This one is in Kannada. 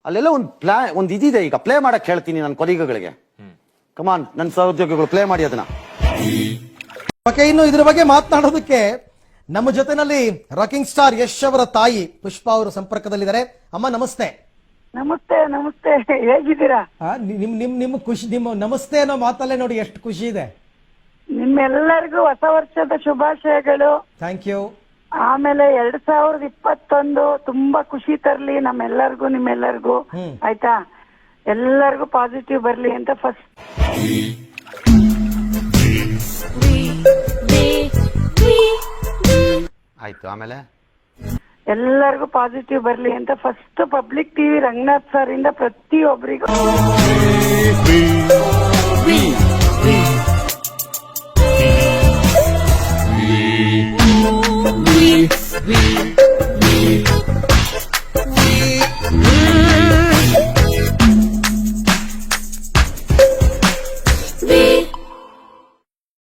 ಅಲ್ಲೆಲ್ಲ ಒಂದು ಇದಿದೆ. ಈಗ ಪ್ಲೇ ಮಾಡಕ್ ಹೇಳ್ತೀನಿ ನನ್ನ ಕೊಲೀಗಗಳಿಗೆ. ಕಮಾನ್ ನನ್ನ ಸಹೋದ್ಯೋಗಿಗಳು ಪ್ಲೇ ಮಾಡಿ ಅದನ್ನ. ಓಕೆ, ಇನ್ನು ಇದ್ರ ಬಗ್ಗೆ ಮಾತನಾಡೋದಕ್ಕೆ ನಮ್ಮ ಜೊತೆನಲ್ಲಿ ರಾಕಿಂಗ್ ಸ್ಟಾರ್ ಯಶ್ ಅವರ ತಾಯಿ ಪುಷ್ಪಾ ಅವರು ಸಂಪರ್ಕದಲ್ಲಿದ್ದಾರೆ. ಅಮ್ಮ ನಮಸ್ತೆ. ನಮಸ್ತೆ ನಮಸ್ತೆ, ಹೇಗಿದ್ದೀರಾ? ನಿಮ್ಮ ಖುಷಿ, ನಿಮ್ಮ ನಮಸ್ತೆ ಅನ್ನೋ ಮಾತಲ್ಲೇ ನೋಡಿ ಎಷ್ಟು ಖುಷಿ ಇದೆ. ನಿಮ್ಮೆಲ್ಲರಿಗೂ ಹೊಸ ವರ್ಷದ ಶುಭಾಶಯಗಳು. Thank you. ಆಮೇಲೆ 2021 ತುಂಬಾ ಖುಷಿ ತರ್ಲಿ ನಮ್ಮೆಲ್ಲರಿಗೂ, ನಿಮ್ಮೆಲ್ಲರಿಗೂ. ಆಯ್ತಾ? ಎಲ್ಲರಿಗೂ ಪಾಸಿಟಿವ್ ಬರ್ಲಿ ಅಂತ ಫಸ್ಟ್. ಆಯ್ತು, ಆಮೇಲೆ ಎಲ್ಲರಿಗೂ ಪಾಸಿಟಿವ್ ಬರ್ಲಿ ಅಂತ first public TV Ranganath sir ಇಂದ ಪ್ರತಿಯೊಬ್ಬರಿಗೂ. we